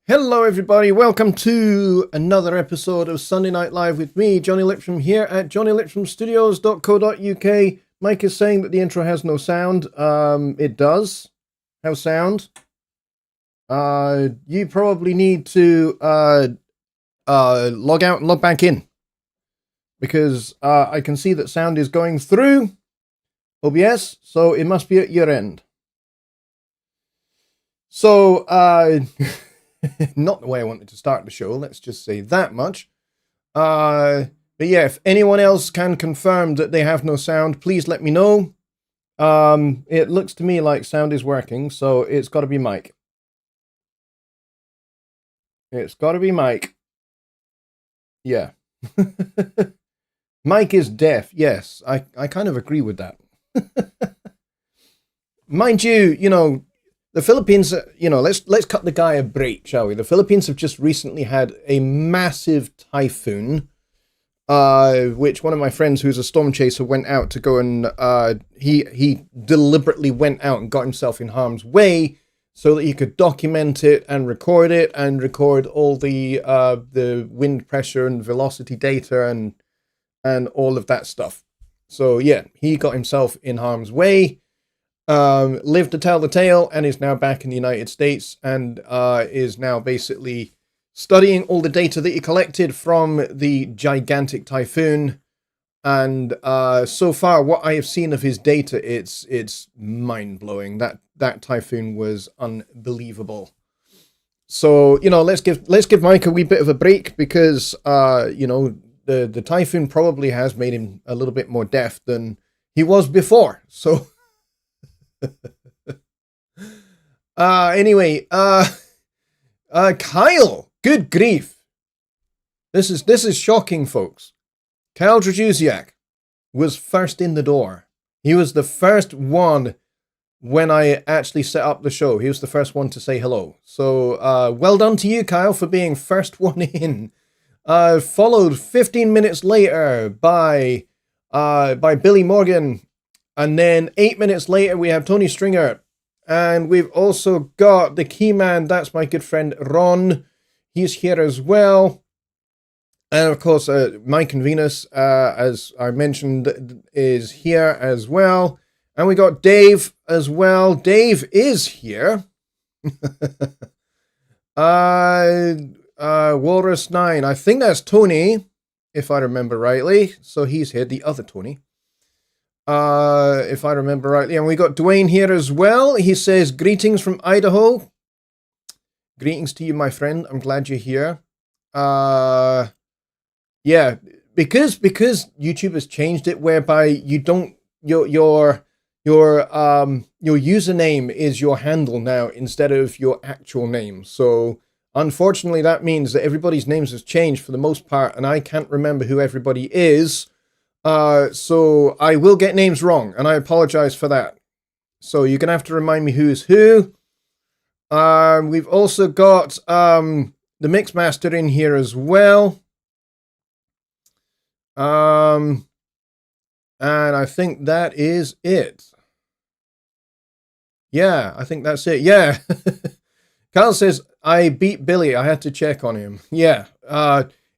Hello everybody, welcome to another episode of Sunday Night Live with me, Jonny Lipsham, here at jonnylipshamstudios.co.uk. Mike is saying that the intro has no sound. It does have sound. You probably need to log out and log back in, because I can see that sound is going through OBS, so it must be at your end. So, not the way I wanted to start the show, let's just say that much. But yeah, if anyone else can confirm that they have no sound, please let me know. It looks to me like sound is working, so it's got to be Mike. It's got to be Mike. Yeah. Mike is deaf, yes. I kind of agree with that. Mind you, the Philippines, let's cut the guy a break, shall we? The Philippines have just recently had a massive typhoon, which one of my friends who's a storm chaser went out to go and, he deliberately went out and got himself in harm's way so that he could document it and record all the wind pressure and velocity data and all of that stuff. So yeah, he got himself in harm's way. Lived to tell the tale and is now back in the United States and is now basically studying all the data that he collected from the gigantic typhoon. And so far, what I have seen of his data, it's mind-blowing. That typhoon was unbelievable. So let's give Mike a wee bit of a break, because the typhoon probably has made him a little bit more deaf than he was before. So. Anyway, Kyle, good grief. This is shocking, folks. Kyle Drajusiak was first in the door. He was the first one when I actually set up the show. He was the first one to say hello. So, well done to you, Kyle, for being first one in. Followed 15 minutes later by Billy Morgan. And then 8 minutes later, we have Tony Stringer. And we've also got the key man. That's my good friend, Ron. He's here as well. And of course, Mike and Venus, as I mentioned, is here as well. And we got Dave as well. Dave is here. Walrus 9. I think that's Tony, if I remember rightly. So he's here, the other Tony. If I remember rightly. And we got Dwayne here as well. He says, greetings from Idaho. Greetings to you, my friend. I'm glad you're here. Yeah, because YouTube has changed it whereby you don't, your username is your handle now instead of your actual name. So unfortunately, that means that everybody's names has changed for the most part, and I can't remember who everybody is. So I will get names wrong, and I apologize for that. So you're going to have to remind me who's who. We've also got the Mixmaster in here as well. And I think that is it. Yeah, I think that's it. Yeah. Carl says, I beat Billy. I had to check on him. Yeah.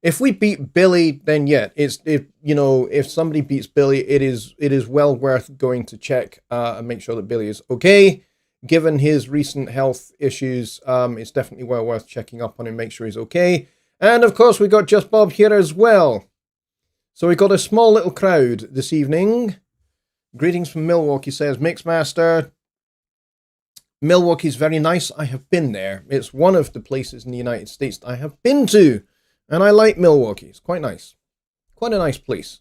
If we beat Billy, then yeah, if somebody beats Billy, it is well worth going to check and make sure that Billy is okay. Given his recent health issues, it's definitely well worth checking up on him, make sure he's okay. And of course, we got Just Bob here as well. So we got a small little crowd this evening. Greetings from Milwaukee, says Mixmaster. Milwaukee's very nice. I have been there. It's one of the places in the United States that I have been to. And I like Milwaukee. It's quite nice. Quite a nice place.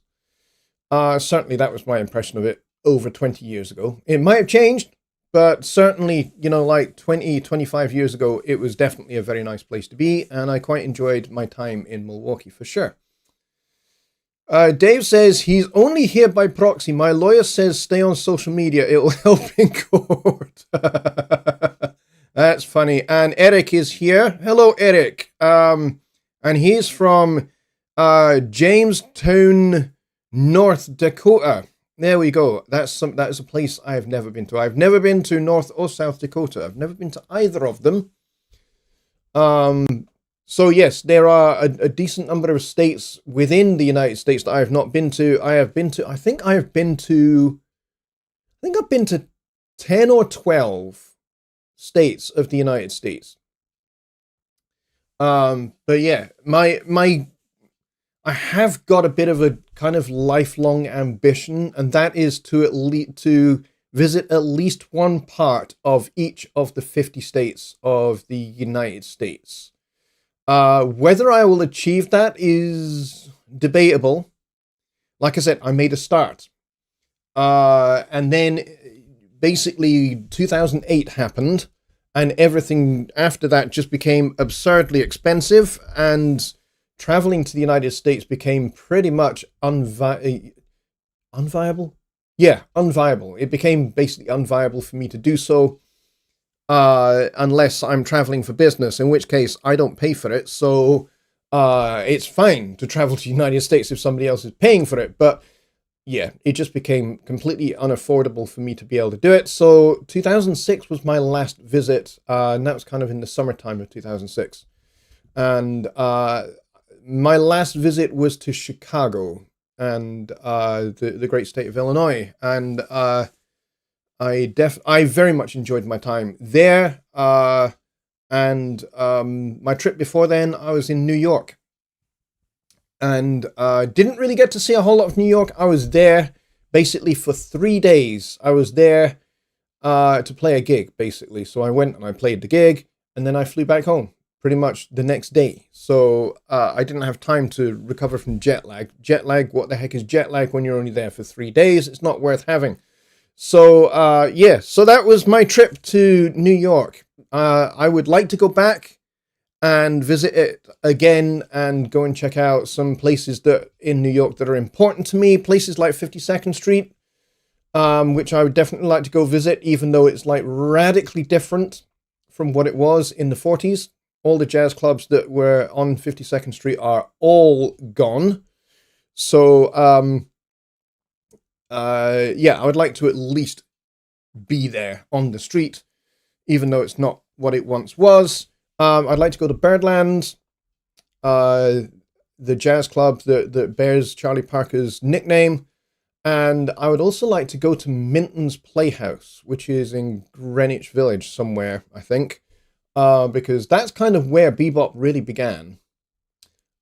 Certainly that was my impression of it over 20 years ago. It might have changed, but certainly, like 20, 25 years ago, it was definitely a very nice place to be. And I quite enjoyed my time in Milwaukee for sure. Dave says, he's only here by proxy. My lawyer says stay on social media. It'll help in court. That's funny. And Eric is here. Hello, Eric. And he's from Jamestown, North Dakota. There we go. That is a place I have never been to. I've never been to North or South Dakota. I've never been to either of them. So yes, there are a decent number of states within the United States that I have not been to. I think I've been to 10 or 12 states of the United States. But yeah, I have got a bit of a kind of lifelong ambition, and that is to visit at least one part of each of the 50 states of the United States. Whether I will achieve that is debatable. Like I said, I made a start. And then basically 2008 happened, and everything after that just became absurdly expensive, and traveling to the United States became pretty much unviable. Yeah, unviable. It became basically unviable for me to do so. Unless I'm traveling for business, in which case I don't pay for it. So it's fine to travel to the United States if somebody else is paying for it. But yeah, it just became completely unaffordable for me to be able to do it. So 2006 was my last visit, and that was kind of in the summertime of 2006. And my last visit was to Chicago and the great state of Illinois. And I very much enjoyed my time there, and my trip before then, I was in New York, and didn't really get to see a whole lot of New York. I was there basically for 3 days. I was there to play a gig, basically. So I went and I played the gig, and then I flew back home pretty much the next day. So I didn't have time to recover from jet lag. Jet lag, what the heck is jet lag when you're only there for 3 days? It's not worth having. So, yeah, so that was my trip to New York. I would like to go back and visit it again and go and check out some places that in New York that are important to me. Places like 52nd Street, which I would definitely like to go visit, even though it's like radically different from what it was in the 40s. All the jazz clubs that were on 52nd Street are all gone. So, yeah, I would like to at least be there on the street, even though it's not what it once was. I'd like to go to Birdland, the jazz club that bears Charlie Parker's nickname. And I would also like to go to Minton's Playhouse, which is in Greenwich Village somewhere, I think, because that's kind of where bebop really began.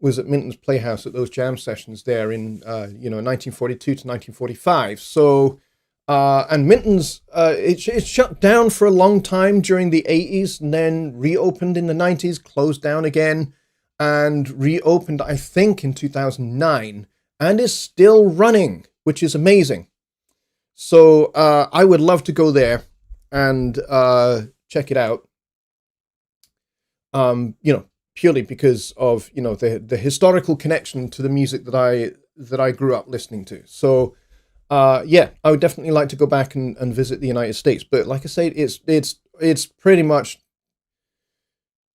Was at Minton's Playhouse at those jam sessions there in 1942 to 1945. So and Minton's it shut down for a long time during the 80s, and then reopened in the 90s, closed down again, and reopened I think in 2009, and is still running, which is amazing. So I would love to go there and check it out. Purely because of the historical connection to the music that I grew up listening to. So yeah, I would definitely like to go back and visit the United States. But like I say, it's pretty much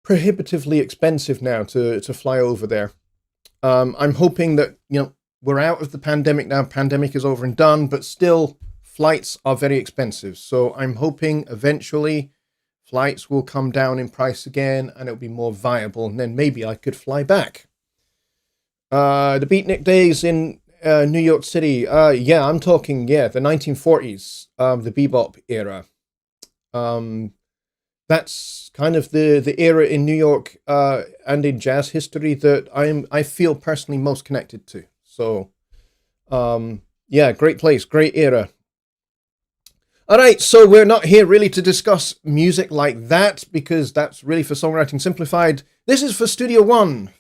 prohibitively expensive now to fly over there. I'm hoping that we're out of the pandemic now. Pandemic is over and done, but still flights are very expensive. So I'm hoping eventually flights will come down in price again, and it'll be more viable, and then maybe I could fly back. The Beatnik days in New York City. Yeah, I'm talking, the 1940s, the bebop era. That's kind of the era in New York and in jazz history that I feel personally most connected to. So, yeah, great place, great era. All right, so we're not here really to discuss music like that, because that's really for Songwriting Simplified. This is for Studio One,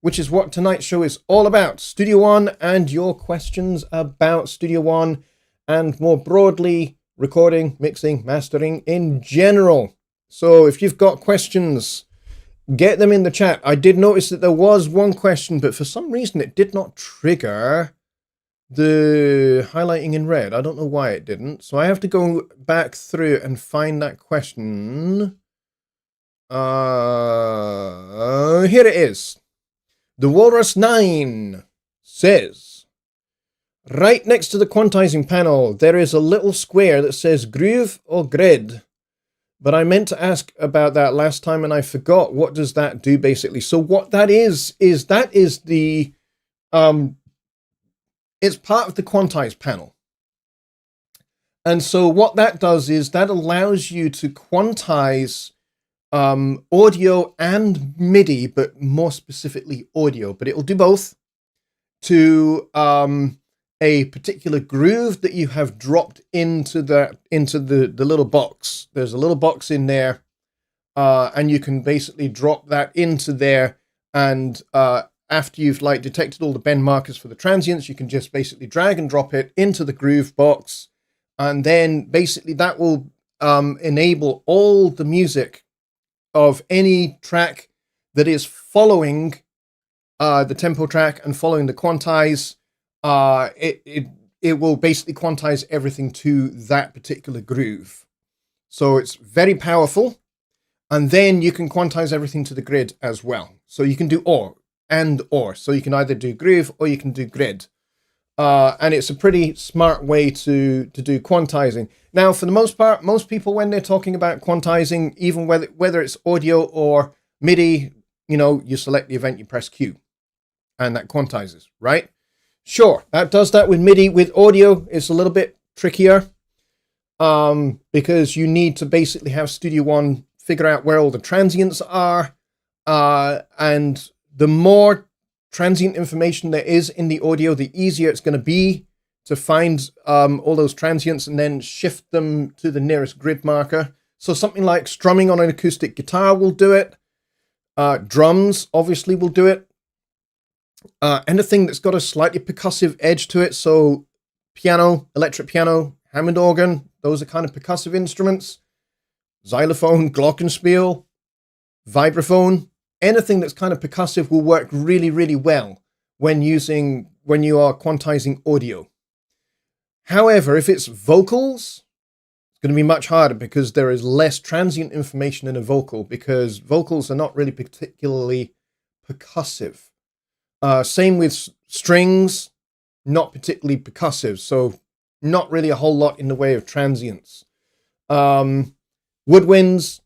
which is what tonight's show is all about. Studio One and your questions about Studio One, and more broadly, recording, mixing, mastering in general. So if you've got questions, get them in the chat. I did notice that there was one question, but for some reason it did not trigger the highlighting in red. I don't know why it didn't. So I have to go back through and find that question. Here it is. The Walrus 9 says, right next to the quantizing panel, there is a little square that says groove or grid. But I meant to ask about that last time and I forgot. What does that do basically? So what that is the, it's part of the quantize panel. And so what that does is that allows you to quantize audio and MIDI, but more specifically audio, but it'll do both, to a particular groove that you have dropped into the little box. There's a little box in there, and you can basically drop that into there, and after you've detected all the bend markers for the transients, you can just basically drag and drop it into the groove box, and then basically that will enable all the music of any track that is following the tempo track and following the quantize. It will basically quantize everything to that particular groove. So it's very powerful. And then you can quantize everything to the grid as well. So you can do or. So you can either do groove or you can do grid. And it's a pretty smart way to do quantizing. Now, for the most part, most people, when they're talking about quantizing, even whether it's audio or MIDI, you select the event, you press Q, and that quantizes, right? Sure, that does that with MIDI. With audio, it's a little bit trickier because you need to basically have Studio One figure out where all the transients are, and the more transient information there is in the audio, the easier it's going to be to find all those transients and then shift them to the nearest grid marker. So something like strumming on an acoustic guitar will do it. Drums obviously will do it. Anything that's got a slightly percussive edge to it. So piano, electric piano, Hammond organ, those are kind of percussive instruments. Xylophone, glockenspiel, vibraphone. Anything that's kind of percussive will work really, really well when you are quantizing audio. However, if it's vocals, it's going to be much harder because there is less transient information in a vocal, because vocals are not really particularly percussive. Same with strings, not particularly percussive, so not really a whole lot in the way of transients. Woodwinds,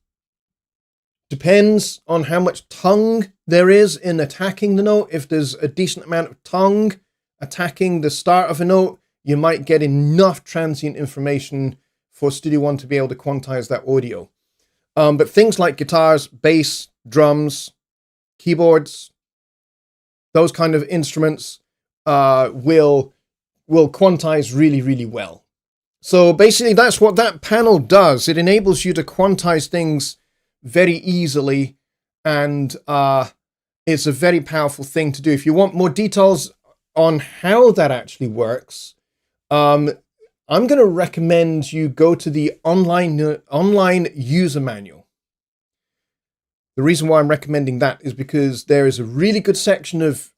depends on how much tongue there is in attacking the note. If there's a decent amount of tongue attacking the start of a note, you might get enough transient information for Studio One to be able to quantize that audio. But things like guitars, bass, drums, keyboards, those kind of instruments will quantize really, really well. So basically that's what that panel does. It enables you to quantize things very easily, and it's a very powerful thing to do. If you want more details on how that actually works, I'm going to recommend you go to the online user manual. The reason why I'm recommending that is because there is a really good section of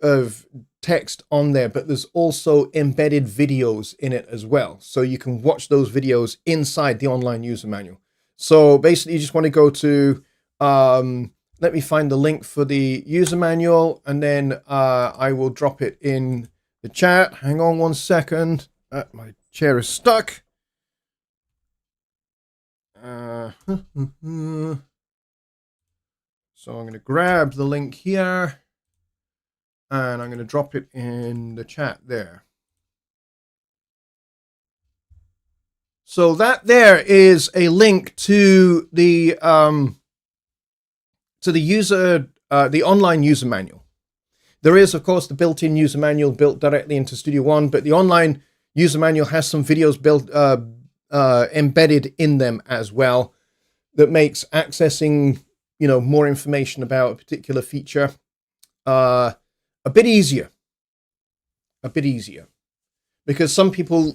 text on there, but there's also embedded videos in it as well. So you can watch those videos inside the online user manual. So basically you just want to go to, let me find the link for the user manual, and then I will drop it in the chat. Hang on one second. My chair is stuck. So I'm going to grab the link here, and I'm going to drop it in the chat there. So that there is a link to the the online user manual. There is, of course, the built-in user manual built directly into Studio One, but the online user manual has some videos built embedded in them as well, that makes accessing, more information about a particular feature a bit easier. A bit easier. Because some people,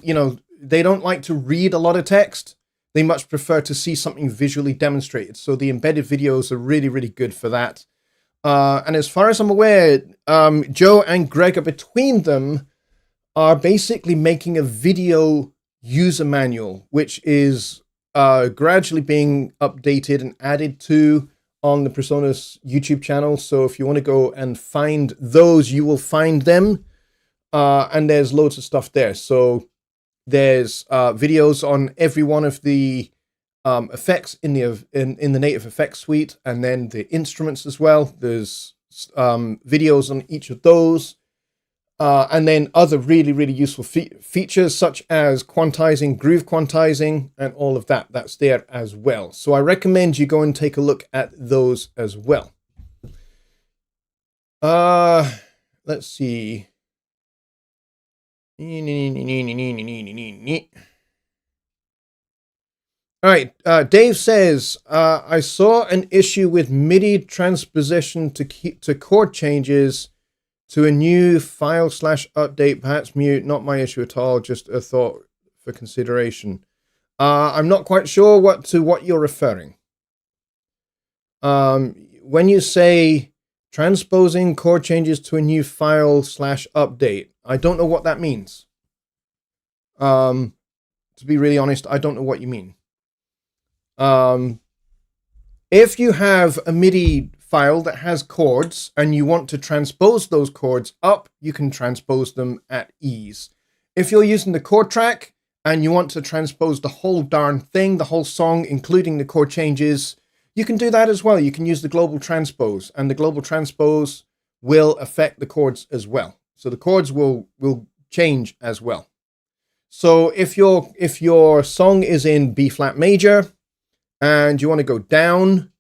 they don't like to read a lot of text. They much prefer to see something visually demonstrated. So the embedded videos are really, really good for that. And as far as I'm aware, Joe and Gregor between them are basically making a video user manual, which is gradually being updated and added to on the Presonus YouTube channel. So if you want to go and find those, you will find them. And there's loads of stuff there. So there's videos on every one of the effects in the native effects suite, and then the instruments as well. There's videos on each of those, and then other really, really useful features such as quantizing, groove quantizing, and all of that. That's there as well. So I recommend you go and take a look at those as well. Let's see. All right, Dave says, I saw an issue with MIDI transposition to chord changes to a new file/update, perhaps mute. Not my issue at all, just a thought for consideration. I'm not quite sure what you're referring. When you say transposing chord changes to a new file/update, I don't know what that means. To be really honest, I don't know what you mean. If you have a MIDI file that has chords and you want to transpose those chords up, you can transpose them at ease. If you're using the chord track and you want to transpose the whole darn thing, the whole song, including the chord changes, you can do that as well. You can use the global transpose, and the global transpose will affect the chords as well. So the chords will change as well. So if your song is in B flat major and you want to go down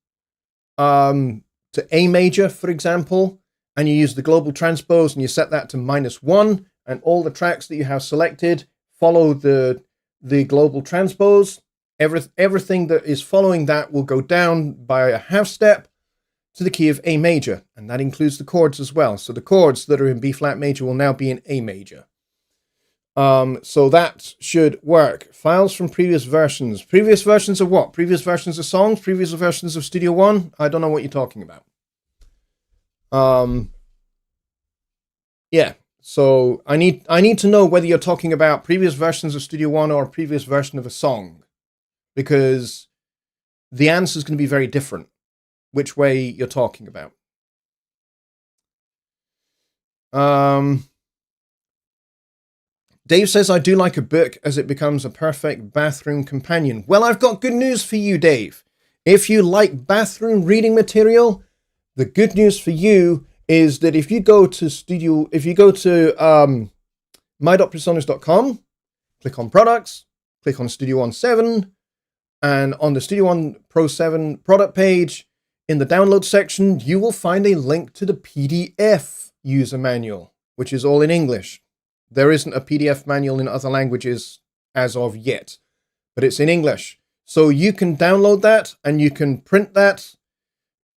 to A major, for example, and you use the global transpose and you set that to -1, and all the tracks that you have selected follow the global transpose, everything that is following that will go down by a half step to the key of A major, and that includes the chords as well. So the chords that are in B flat major will now be in A major. So that should work. Files from previous versions. Previous versions of what? Previous versions of songs? Previous versions of Studio One? I don't know what you're talking about. Yeah. So I need to know whether you're talking about previous versions of Studio One or a previous version of a song, because the answer is going to be very different which way you're talking about. Dave says, I do like a book as it becomes a perfect bathroom companion. Well, I've got good news for you, Dave. If you like bathroom reading material, the good news for you is that if you go to my.presonus.com, click on products, click on Studio One 7, and on the Studio One Pro 7 product page, in the download section, you will find a link to the PDF user manual, which is all in English. There isn't a PDF manual in other languages as of yet, but it's in English. So you can download that and you can print that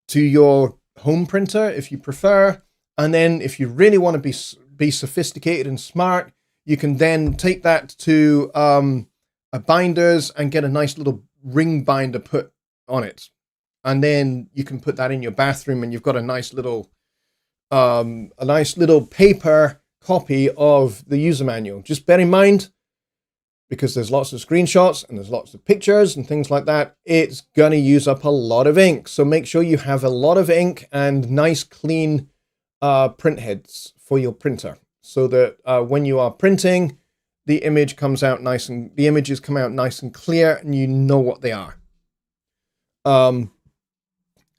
to your home printer if you prefer. And then if you really want to be sophisticated and smart, you can then take that to a binders and get a nice little ring binder put on it. And then you can put that in your bathroom and you've got a nice little paper copy of the user manual. Just bear in mind, because there's lots of screenshots and there's lots of pictures and things like that, it's going to use up a lot of ink. So make sure you have a lot of ink and nice clean print heads for your printer, so that when you are printing, the images come out nice and clear and you know what they are.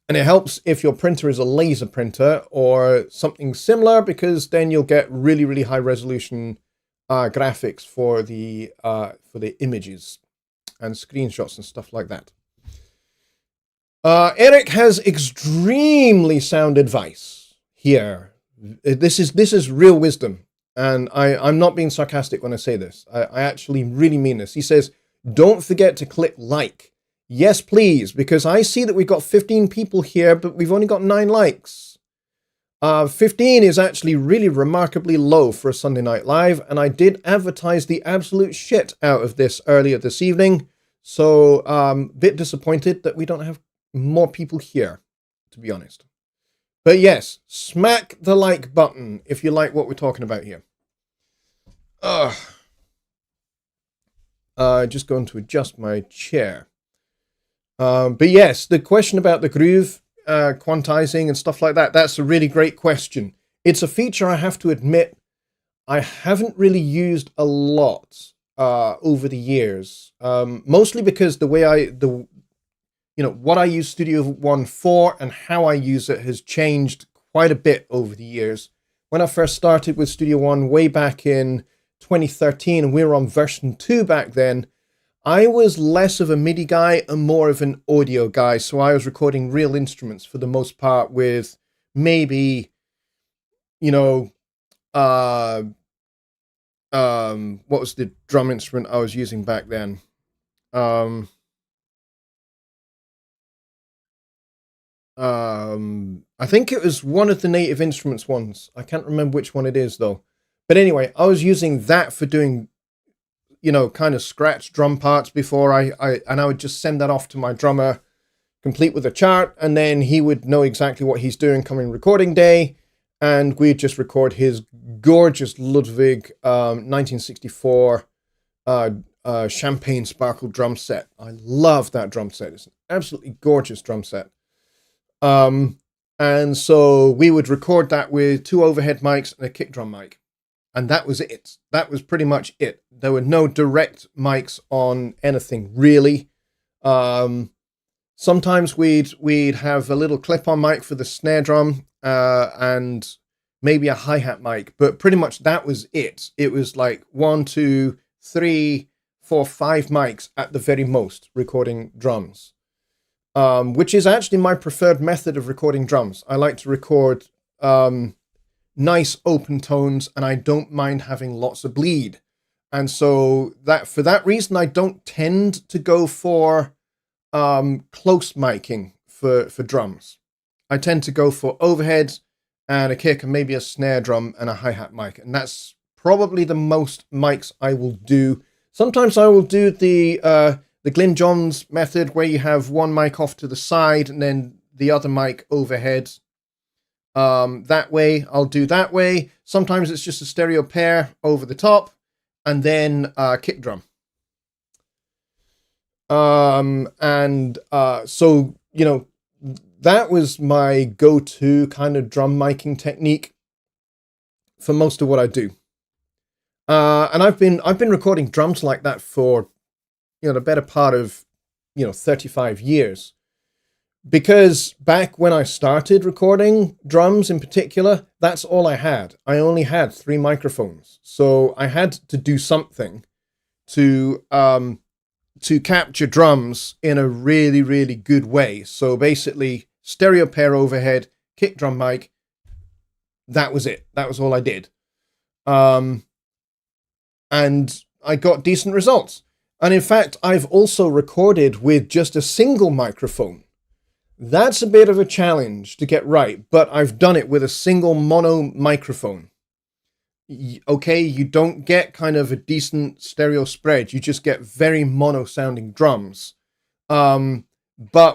And it helps if your printer is a laser printer or something similar, because then you'll get really, really high resolution graphics for the images and screenshots and stuff like that. Eric has extremely sound advice here. This is real wisdom, and I'm not being sarcastic when I say this. I actually really mean this. He says, don't forget to click like. Yes, please, because I see that we've got 15 people here, but we've only got 9 likes. 15 is actually really remarkably low for a Sunday Night Live, and I did advertise the absolute shit out of this earlier this evening, so bit disappointed that we don't have more people here, to be honest. But yes, smack the like button if you like what we're talking about here. Just going to adjust my chair. But yes, the question about the groove, quantizing and stuff like that, that's a really great question. It's a feature I have to admit I haven't really used a lot over the years. Mostly because the way what I use Studio One for and how I use it has changed quite a bit over the years. When I first started with Studio One way back in 2013, and we were on version 2 back then, I was less of a MIDI guy and more of an audio guy. So I was recording real instruments for the most part with maybe, what was the drum instrument I was using back then? I think it was one of the native instruments ones. I can't remember which one it is though. But anyway, I was using that for doing, kind of scratch drum parts before I would just send that off to my drummer, complete with a chart, and then he would know exactly what he's doing coming recording day, and we'd just record his gorgeous Ludwig 1964 Champagne Sparkle drum set. I love that drum set. It's an absolutely gorgeous drum set. And so we would record that with 2 overhead mics and a kick drum mic. And that was it. That was pretty much it. There were no direct mics on anything, really. Sometimes we'd have a little clip-on mic for the snare drum and maybe a hi-hat mic, but pretty much that was it. It was like 1, 2, 3, 4, 5 mics at the very most recording drums, which is actually my preferred method of recording drums. I like to record nice open tones, and I don't mind having lots of bleed. And so for that reason, I don't tend to go for close miking for drums. I tend to go for overheads and a kick and maybe a snare drum and a hi-hat mic. And that's probably the most mics I will do. Sometimes I will do the Glyn Johns method where you have one mic off to the side and then the other mic overhead. That way, I'll do that way. Sometimes it's just a stereo pair over the top, and then kick drum. So, that was my go-to kind of drum miking technique for most of what I do. And I've been recording drums like that for, the better part of, 35 years. Because back when I started recording drums in particular, that's all I had. I only had 3 microphones. So I had to do something to capture drums in a really, really good way. So basically, stereo pair overhead, kick drum mic, that was it. That was all I did. And I got decent results. And in fact, I've also recorded with just a single microphone. That's a bit of a challenge to get right, but I've done it with a single mono microphone. Okay, you don't get kind of a decent stereo spread. You just get very mono sounding drums. But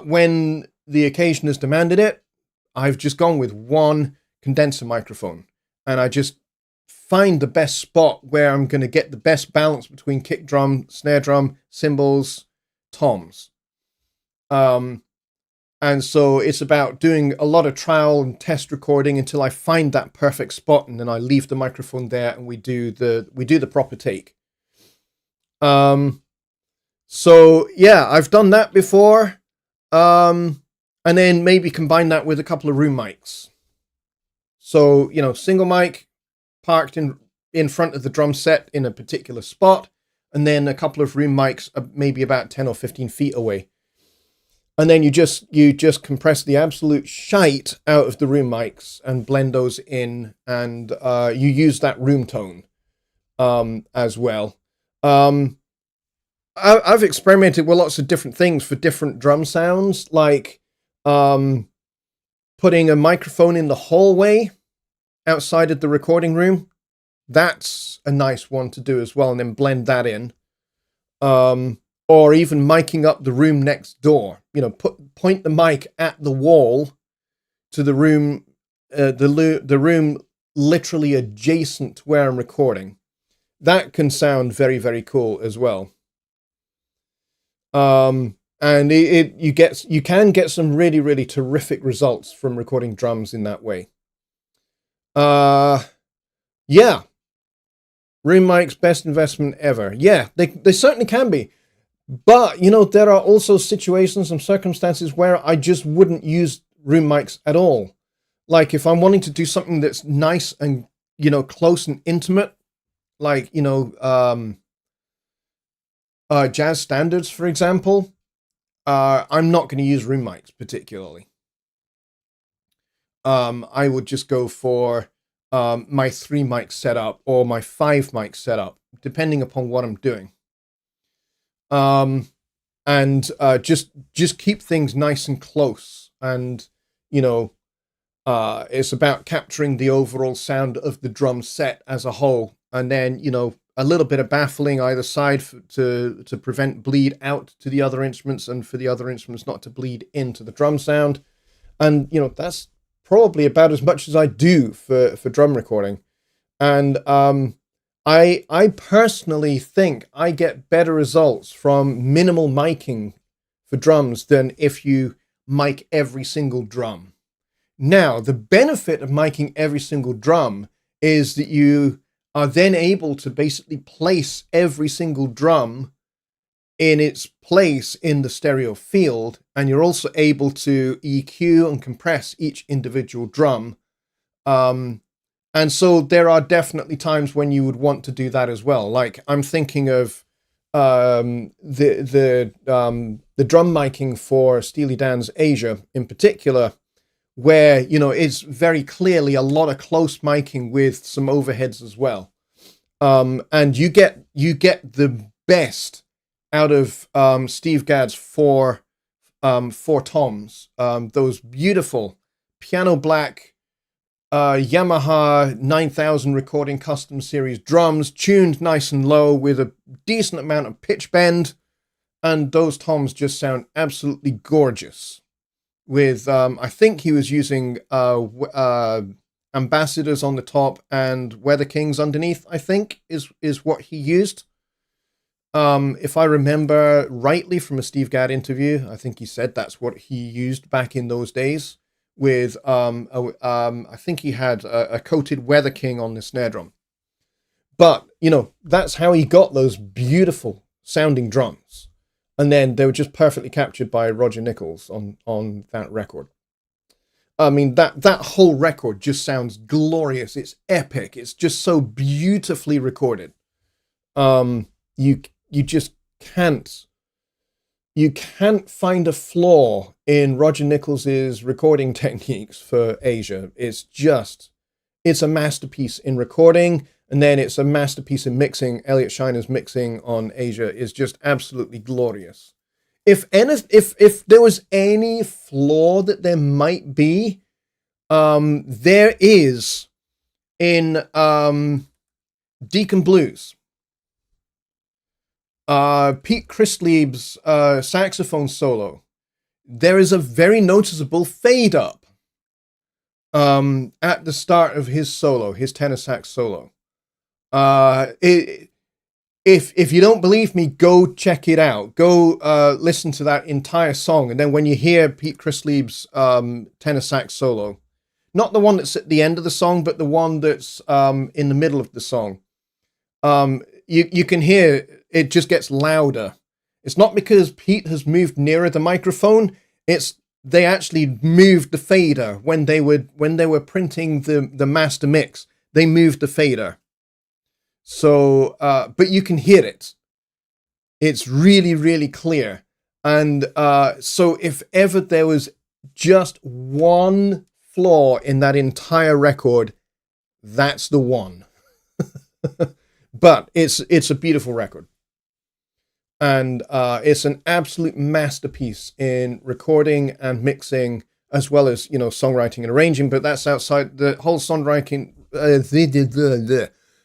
when the occasion has demanded it, I've just gone with one condenser microphone. And I just find the best spot where I'm going to get the best balance between kick drum, snare drum, cymbals, toms. And so it's about doing a lot of trial and test recording until I find that perfect spot, and then I leave the microphone there and we do the proper take. So yeah, I've done that before. And then maybe combine that with a couple of room mics. So, single mic parked in front of the drum set in a particular spot, and then a couple of room mics maybe about 10 or 15 feet away. And then you just compress the absolute shite out of the room mics and blend those in, and you use that room tone as well. I've experimented with lots of different things for different drum sounds, like um, putting a microphone in the hallway outside of the recording room. That's a nice one to do as well, and then blend that in. Or even miking up the room next door. Point the mic at the wall to the room, the room literally adjacent to where I'm recording. That can sound very, very cool as well. And you can get some really, really terrific results from recording drums in that way. Yeah. Room mics, best investment ever. Yeah, they certainly can be. But, there are also situations and circumstances where I just wouldn't use room mics at all. Like if I'm wanting to do something that's nice and, close and intimate, like, jazz standards, for example, I'm not going to use room mics particularly. I would just go for my 3 mic setup or my 5 mic setup, depending upon what I'm doing. And just keep things nice and close. And, it's about capturing the overall sound of the drum set as a whole. And then, a little bit of baffling either side to prevent bleed out to the other instruments and for the other instruments not to bleed into the drum sound. And, that's probably about as much as I do for drum recording. And I personally think I get better results from minimal miking for drums than if you mic every single drum. Now, the benefit of miking every single drum is that you are then able to basically place every single drum in its place in the stereo field, and you're also able to EQ and compress each individual drum. And so there are definitely times when you would want to do that as well. Like I'm thinking of the drum miking for Steely Dan's Asia in particular, where it's very clearly a lot of close miking with some overheads as well. And you get the best out of Steve Gadd's four toms, those beautiful piano black Yamaha 9000 recording custom series drums, tuned nice and low with a decent amount of pitch bend, and those toms just sound absolutely gorgeous. With I think he was using Ambassadors on the top and Weather Kings underneath, I think is what he used. If I remember rightly from a Steve Gadd interview, I think he said that's what he used back in those days. With I think he had a coated Weather King on the snare drum. But that's how he got those beautiful sounding drums, and then they were just perfectly captured by Roger Nichols on that record. I mean, that whole record just sounds glorious. It's epic. It's just so beautifully recorded. You just can't find a flaw in Roger Nichols's recording techniques for Asia. It's a masterpiece in recording, and then it's a masterpiece in mixing. Elliot Shiner's mixing on Asia is just absolutely glorious. If there was any flaw that there might be, there is in Deacon Blues. Pete Christlieb's saxophone solo. There is a very noticeable fade up at the start of his solo, his tenor sax solo. If you don't believe me, go check it out. Go listen to that entire song, and then when you hear Pete Christlieb's tenor sax solo, not the one that's at the end of the song, but the one that's in the middle of the song, you can hear it just gets louder. It's not because Pete has moved nearer the microphone. It's they actually moved the fader when they were printing the master mix. They moved the fader. So, but you can hear it. It's really, really clear. And so if ever there was just one flaw in that entire record, that's the one. But it's a beautiful record. And it's an absolute masterpiece in recording and mixing, as well as, songwriting and arranging. But that's outside the whole songwriting.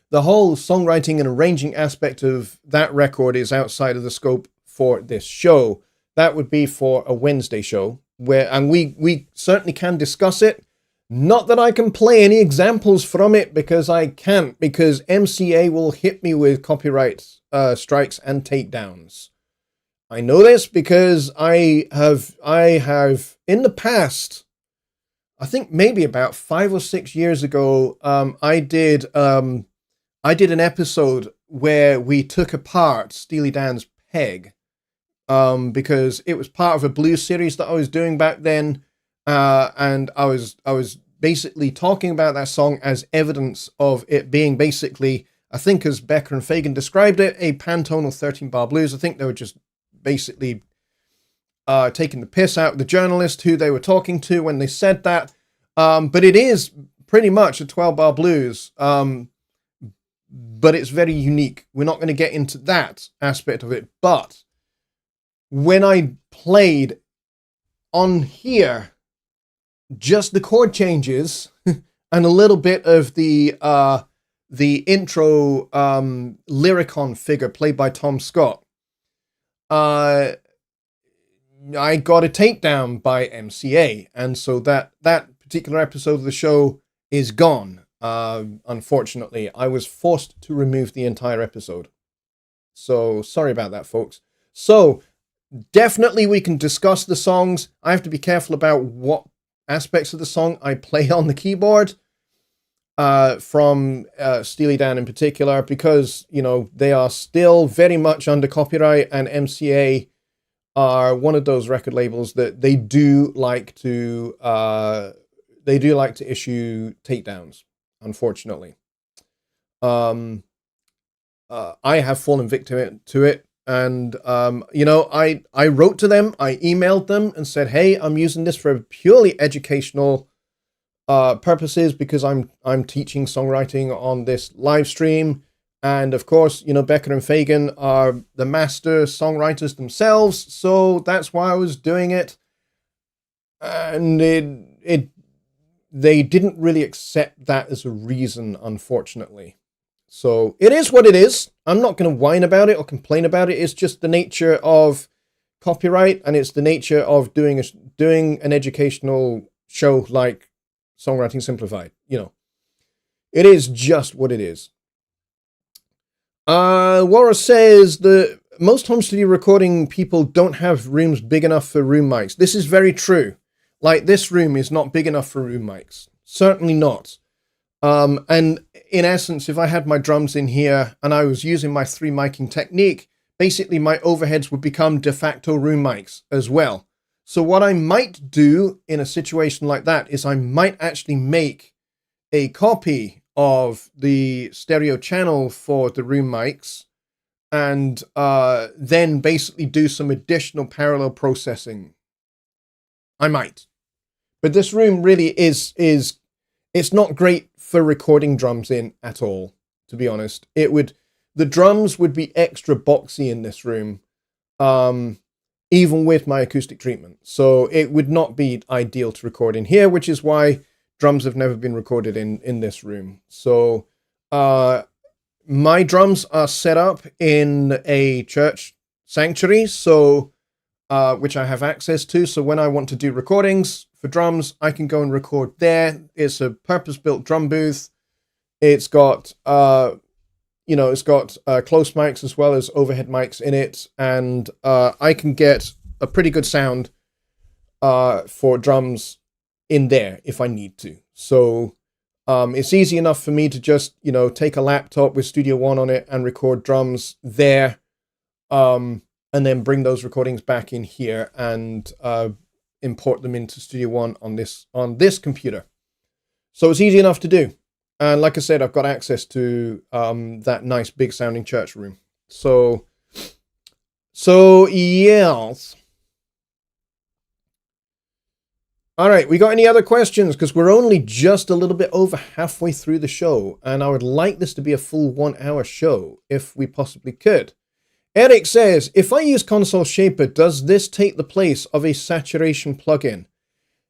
The whole songwriting and arranging aspect of that record is outside of the scope for this show. That would be for a Wednesday show, and we certainly can discuss it. Not that I can play any examples from it, because I can't, because MCA will hit me with copyright strikes and takedowns. I know this because I have in the past, I think maybe about 5 or 6 years ago, I did an episode where we took apart Steely Dan's Peg, because it was part of a blues series that I was doing back then. And I was basically talking about that song as evidence of it being basically, I think as Becker and Fagan described it, a pantonal 13-bar blues. I think they were just basically taking the piss out of the journalist who they were talking to when they said that. But it is pretty much a 12-bar blues, but it's very unique. We're not going to get into that aspect of it. But when I played on here just the chord changes and a little bit of the intro lyricon figure played by Tom Scott, I got a takedown by MCA, and so that particular episode of the show is gone. Unfortunately, I was forced to remove the entire episode. So sorry about that, folks. So definitely we can discuss the songs. I have to be careful about what aspects of the song I play on the keyboard, from Steely Dan in particular, because, they are still very much under copyright, and MCA are one of those record labels that they do like to issue takedowns, unfortunately. I have fallen victim to it. And, I wrote to them, I emailed them and said, hey, I'm using this for purely educational purposes, because I'm teaching songwriting on this live stream. And of course, Becker and Fagan are the master songwriters themselves. So that's why I was doing it. And they didn't really accept that as a reason, unfortunately. So it is what it is. I'm not going to whine about it or complain about it. It's just the nature of copyright, and it's the nature of doing an educational show like Songwriting Simplified. It is just what it is. Laura says that most home studio recording people don't have rooms big enough for room mics. This is very true. Like, this room is not big enough for room mics. Certainly not. And in essence, if I had my drums in here and I was using my 3 miking technique, basically my overheads would become de facto room mics as well. So what I might do in a situation like that is I might actually make a copy of the stereo channel for the room mics, and then basically do some additional parallel processing. I might. But this room really is it's not great for recording drums in at all, to be honest. The drums would be extra boxy in this room, even with my acoustic treatment. So it would not be ideal to record in here, which is why drums have never been recorded in this room. So my drums are set up in a church sanctuary, so which I have access to. So when I want to do recordings for drums, I can go and record there. It's a purpose-built drum booth. It's got close mics as well as overhead mics in it, and I can get a pretty good sound for drums in there if I need to. So it's easy enough for me to just take a laptop with Studio One on it and record drums there, and then bring those recordings back in here and import them into Studio One on this computer. So it's easy enough to do. And like I said, I've got access to that nice big sounding church room. So yes. All right, we got any other questions? Because we're only just a little bit over halfway through the show, and I would like this to be a full 1 hour show if we possibly could. Eric says, if I use Console Shaper, does this take the place of a saturation plugin?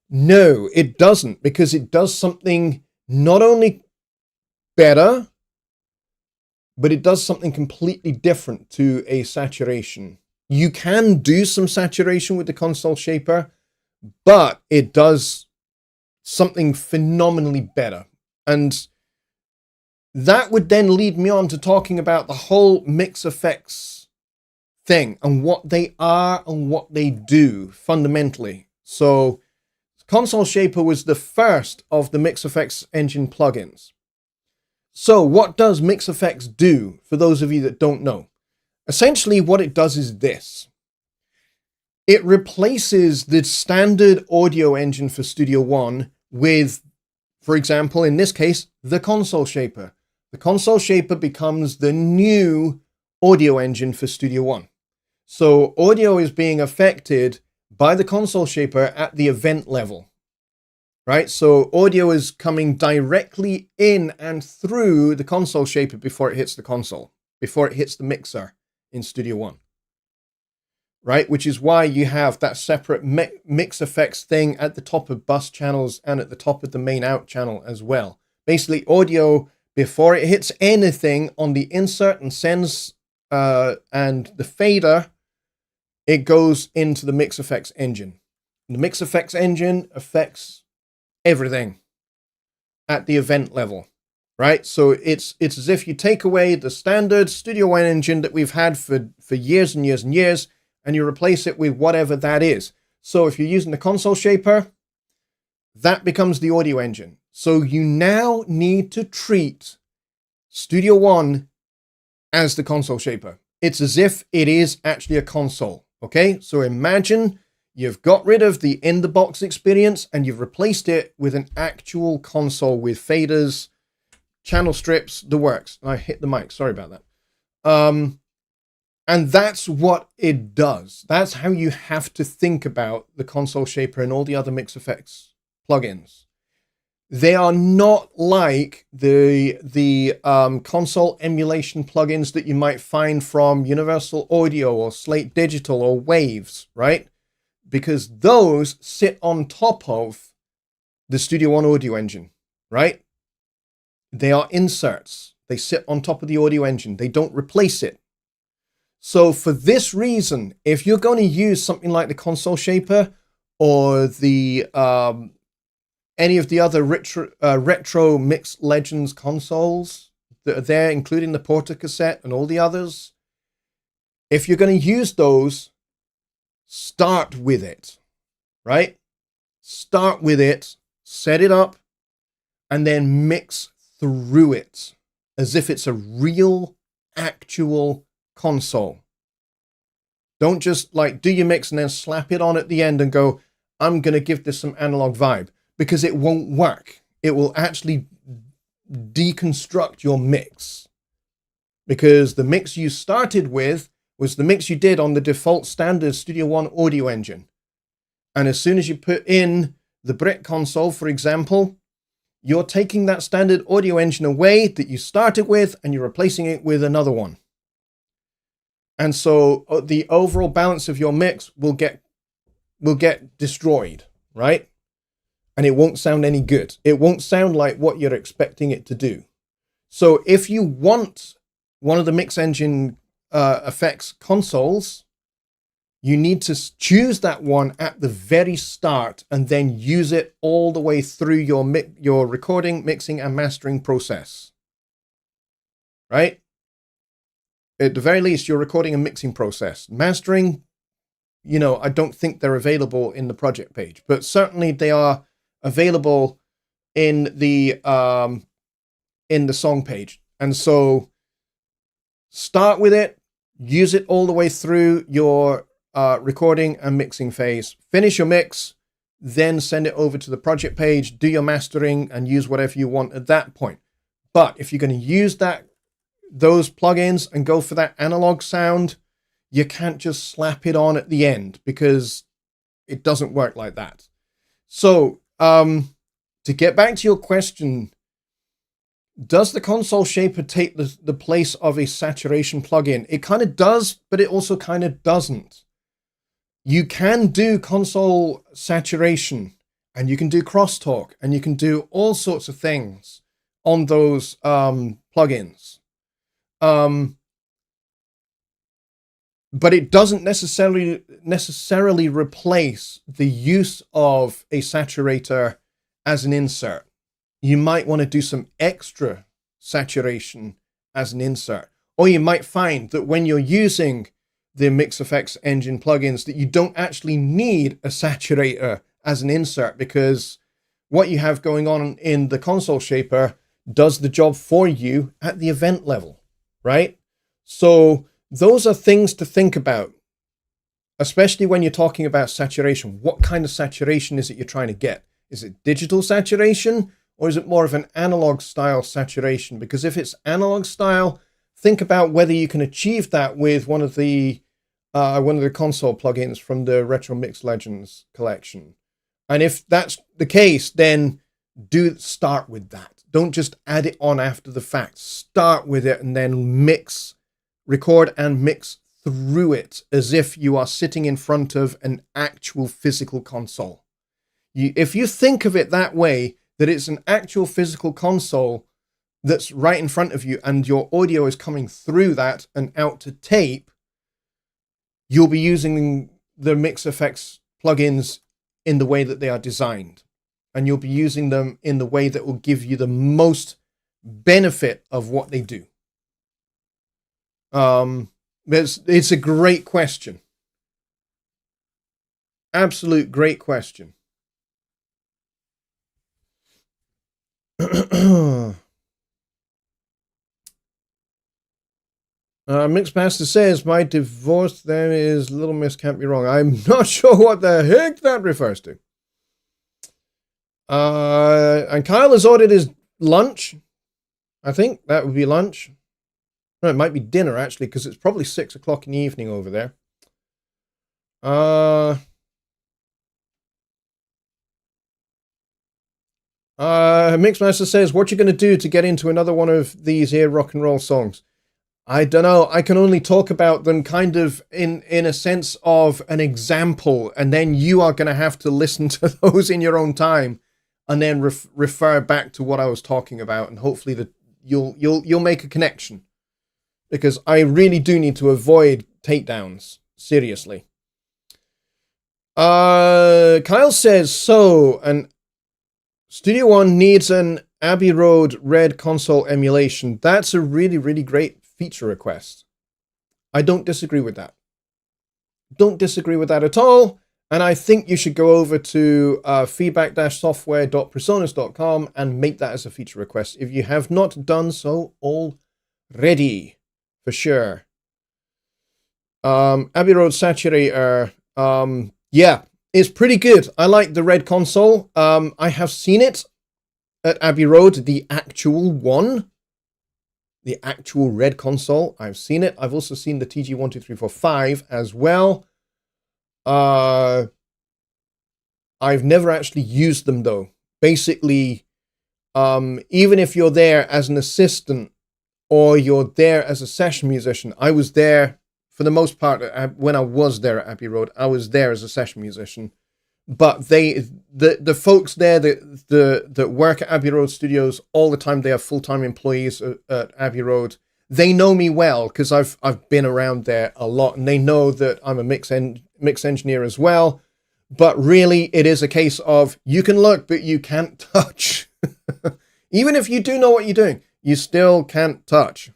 No, it doesn't, because it does something not only better, but it does something completely different to a saturation. You can do some saturation with the Console Shaper, but it does something phenomenally better. And that would then lead me on to talking about the whole mix effects thing and what they are and what they do fundamentally. So Console Shaper was the first of the Mix Effects engine plugins. So what does Mix Effects do, for those of you that don't know? Essentially what it does is this. It replaces the standard audio engine for Studio One with, for example, in this case, the Console Shaper. The Console Shaper becomes the new audio engine for Studio One. So audio is being affected by the Console Shaper at the event level, right? So audio is coming directly in and through the Console Shaper before it hits the console, before it hits the mixer in Studio One, right? Which is why you have that separate mix effects thing at the top of bus channels and at the top of the main out channel as well. Basically audio, before it hits anything on the insert and sends and the fader, it goes into the Mix Effects engine. The Mix Effects engine affects everything at the event level, right? So it's as if you take away the standard Studio One engine that we've had for years and years and years, and you replace it with whatever that is. So if you're using the Console Shaper, that becomes the audio engine. So you now need to treat Studio One as the Console Shaper. It's as if it is actually a console. Okay, so imagine you've got rid of the in-the-box experience and you've replaced it with an actual console with faders, channel strips, the works. I hit the mic, sorry about that. And that's what it does. That's how you have to think about the Console Shaper and all the other Mix Effects plugins. They are not like the console emulation plugins that you might find from Universal Audio or Slate Digital or Waves, right? Because those sit on top of the Studio One audio engine, right? They are inserts. They sit on top of the audio engine. They don't replace it. So for this reason, if you're going to use something like the Console Shaper or the any of the other retro Mix Legends consoles that are there, including the Porta cassette and all the others, if you're going to use those, start with it, right? Start with it, set it up, and then mix through it as if it's a real, actual console. Don't just like do your mix and then slap it on at the end and go, I'm going to give this some analog vibe. Because it won't work. It will actually deconstruct your mix. Because the mix you started with was the mix you did on the default standard Studio One audio engine. And as soon as you put in the Brit console, for example, you're taking that standard audio engine away that you started with and you're replacing it with another one. And so the overall balance of your mix will get destroyed, right? And it won't sound any good. It won't sound like what you're expecting it to do. So if you want one of the mix engine effects consoles, you need to choose that one at the very start and then use it all the way through your recording, mixing, and mastering process. Right? At the very least, your recording and mixing process. Mastering, I don't think they're available in the project page, but certainly they are available in the song page. And so start with it, use it all the way through your recording and mixing phase, finish your mix, then send it over to the project page, do your mastering and use whatever you want at that point. But if you're going to use those plugins and go for that analog sound, you can't just slap it on at the end because it doesn't work like that. So to get back to your question, Does the console shaper take the place of a saturation plugin? It kind of does, but it also kind of doesn't. You can do console saturation, and you can do crosstalk, and you can do all sorts of things on those plugins. But it doesn't necessarily replace the use of a saturator as an insert. You might want to do some extra saturation as an insert. Or you might find that when you're using the Mix Effects Engine plugins that you don't actually need a saturator as an insert, because what you have going on in the console shaper does the job for you at the event level, right? So those are things to think about, especially when you're talking about saturation. What kind of saturation is it you're trying to get? Is it digital saturation, or is it more of an analog style saturation? Because if it's analog style, think about whether you can achieve that with one of the console plugins from the Retro Mix Legends collection. And if that's the case, then start with that. Don't just add it on after the fact. Start with it and then record and mix through it as if you are sitting in front of an actual physical console. If you think of it that way, that it's an actual physical console that's right in front of you and your audio is coming through that and out to tape, you'll be using the Mix Effects plugins in the way that they are designed. And you'll be using them in the way that will give you the most benefit of what they do. It's a great question. Absolute great question. Mixmaster says, my divorce then is Little Miss Can't Be Wrong. I'm not sure what the heck that refers to. And Kyle has ordered his lunch. I think that would be lunch. No, it might be dinner, actually, because it's probably 6 o'clock in the evening over there. Mixmaster says, what you going to do to get into another one of these here rock and roll songs? I don't know. I can only talk about them kind of in a sense of an example, and then you are going to have to listen to those in your own time, and then refer back to what I was talking about, and hopefully that you'll make a connection, because I really do need to avoid takedowns. Seriously. Kyle says, so an Studio One needs an Abbey Road Red console emulation. That's a really, really great feature request. I don't disagree with that. Don't disagree with that at all. And I think you should go over to feedback-software.presonus.com and make that as a feature request if you have not done so already, for sure. Abbey Road Saturator, yeah, it's pretty good. I like the Red console. I have seen it at Abbey Road, the actual one. The actual Red console. I've seen it. I've also seen the TG12345 as well. I've never actually used them though. Basically, even if you're there as an assistant or you're there as a session musician, I was there for the most part when I was there at Abbey Road. I was there as a session musician, but the folks there that work at Abbey Road Studios all the time, they are full-time employees at Abbey Road. They know me well because I've been around there a lot, and they know that I'm a mix engineer as well. But really, it is a case of you can look, but you can't touch. Even if you do know what you're doing, you still can't touch.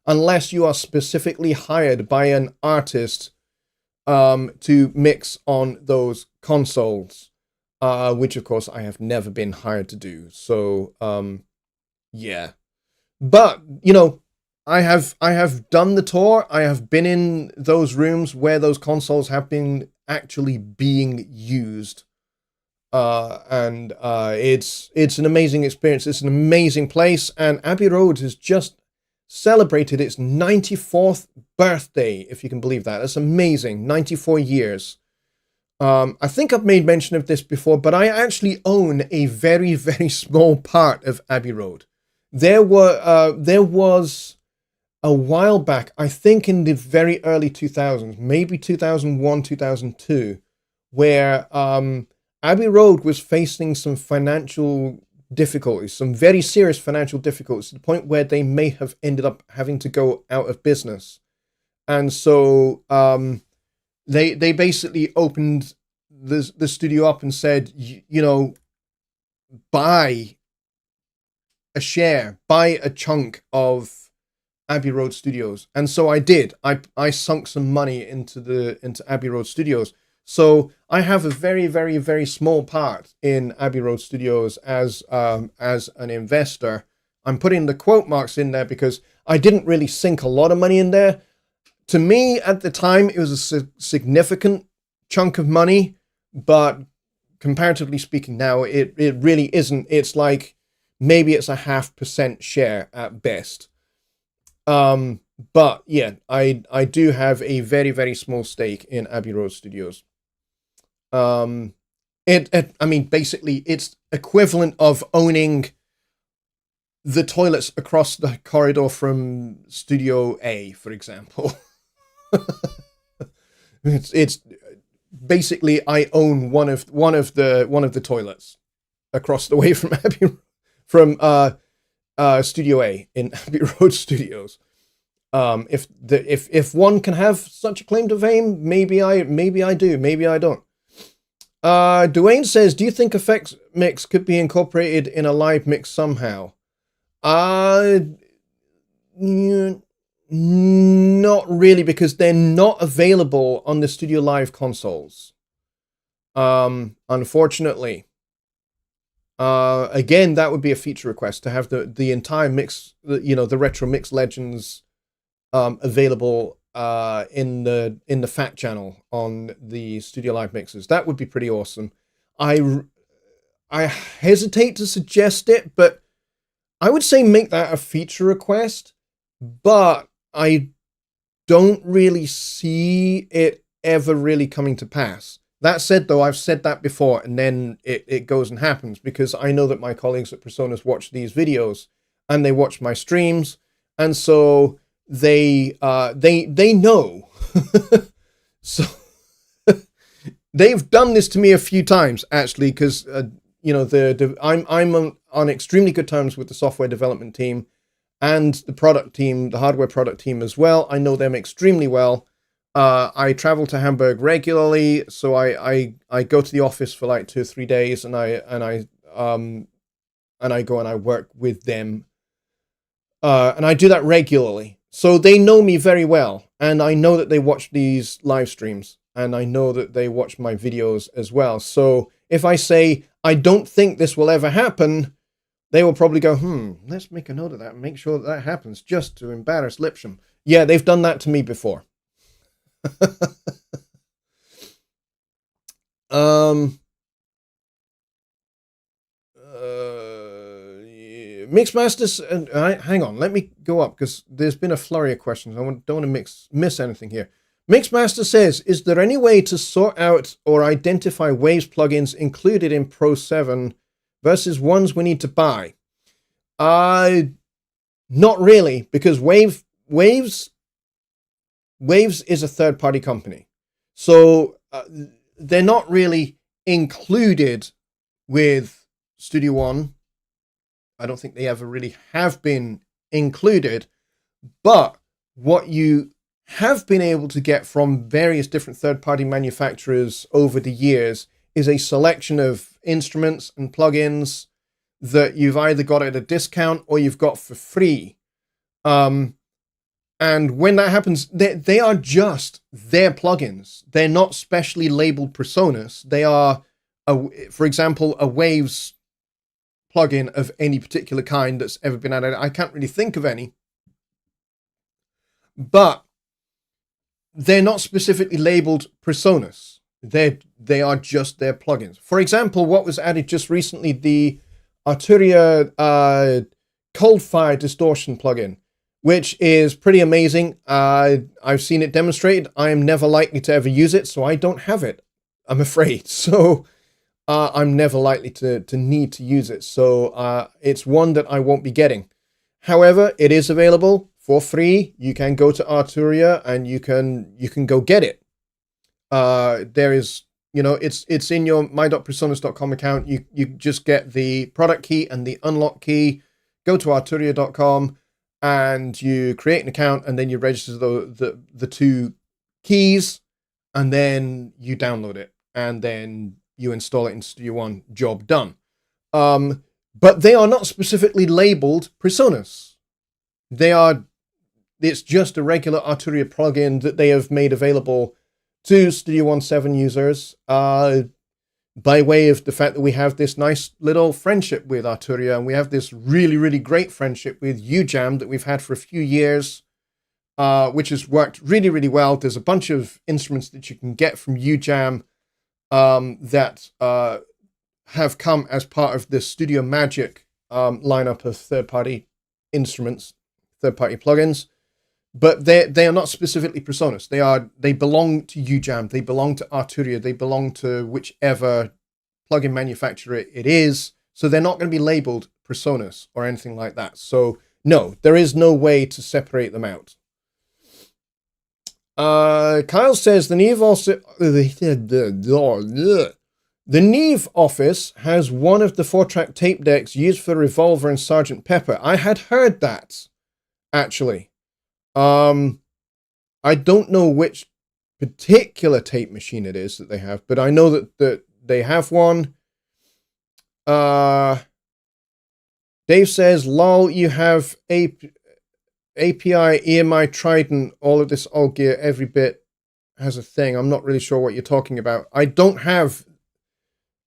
Unless you are specifically hired by an artist to mix on those consoles, which of course I have never been hired to do. So, yeah. But, you know, I have done the tour. I have been in those rooms where those consoles have been actually being used. And it's an amazing experience. It's an amazing place. And Abbey Road has just celebrated its 94th birthday, if you can believe that. That's amazing. 94 years. I think I've made mention of this before, but I actually own a very, very small part of Abbey Road. There was a while back, I think in the very early 2000s, maybe 2001, 2002, where Abbey Road was facing some financial difficulties, some very serious financial difficulties, to the point where they may have ended up having to go out of business. And so they basically opened the studio up and said, buy a share, buy a chunk of Abbey Road Studios. And so I did. I sunk some money into Abbey Road Studios. So I have a very, very, very small part in Abbey Road Studios as an investor. I'm putting the quote marks in there because I didn't really sink a lot of money in there. To me, at the time, it was a significant chunk of money, but comparatively speaking now, it really isn't. It's like, maybe it's a 0.5% share at best. But yeah, I do have a very, very small stake in Abbey Road Studios. I mean, basically, it's equivalent of owning the toilets across the corridor from Studio A, for example. It's basically, I own one of the toilets across the way from Studio A in Abbey Road Studios. If one can have such a claim to fame, maybe I do, maybe I don't. Dwayne says, do you think effects mix could be incorporated in a live mix somehow? Not really, because they're not available on the Studio Live consoles. Unfortunately. Again, that would be a feature request to have the entire mix, the Retro Mix Legends available in the FAT channel on the Studio Live mixes. That would be pretty awesome. I hesitate to suggest it, but I would say make that a feature request, but I don't really see it ever really coming to pass. That said, though, I've said that before, and then it goes and happens, because I know that my colleagues at Personas watch these videos, and they watch my streams, and so they know. So they've done this to me a few times, actually, because I'm on extremely good terms with the software development team and the product team, the hardware product team as well. I know them extremely well. I travel to Hamburg regularly, so I go to the office for like 2 or 3 days, and I go and I work with them, and I do that regularly. So they know me very well, and I know that they watch these live streams, and I know that they watch my videos as well. So if I say I don't think this will ever happen, they will probably go, let's make a note of that and make sure that happens, just to embarrass Lipsham. Yeah, they've done that to me before. Mixmasters, hang on, let me go up, because there's been a flurry of questions. I don't want to miss anything here. Mixmaster says, is there any way to sort out or identify Waves plugins included in Pro 7 versus ones we need to buy? Not really, because Waves is a third-party company. So they're not really included with Studio One. I don't think they ever really have been included. But what you have been able to get from various different third-party manufacturers over the years is a selection of instruments and plugins that you've either got at a discount or you've got for free. And when that happens, they are just their plugins. They're not specially labeled personas. They are, for example, a Waves plugin of any particular kind that's ever been added. I can't really think of any. But they're not specifically labeled personas. They are just their plugins. For example, what was added just recently, the Arturia Cold Fire Distortion plugin, which is pretty amazing. I've seen it demonstrated. I am never likely to ever use it, so I don't have it. I'm afraid. So I'm never likely to need to use it. So it's one that I won't be getting. However, it is available for free. You can go to Arturia and you can go get it. There is, it's in your my.presonus.com account. You just get the product key and the unlock key. Go to arturia.com and you create an account, and then you register the two keys, and then you download it, and then you install it in Studio One. Job done. But they are not specifically labeled Presonus. It's just a regular Arturia plugin that they have made available to Studio One 7 users, by way of the fact that we have this nice little friendship with Arturia, and we have this really, really great friendship with UJam that we've had for a few years, which has worked really, really well. There's a bunch of instruments that you can get from UJam that have come as part of the Studio Magic lineup of third-party instruments, third-party plugins. But they are not specifically Presonus. They belong to UJam. They belong to Arturia. They belong to whichever plugin manufacturer it is. So they're not going to be labeled Presonus or anything like that. So no, there is no way to separate them out. Kyle says the Neve office has one of the 4-track tape decks used for Revolver and Sergeant Pepper. I had heard that, actually. I don't know which particular tape machine it is that they have, but I know that they have one. Dave says, lol, you have API, EMI, Trident, all of this old gear, every bit has a thing. I'm not really sure what you're talking about. I don't have...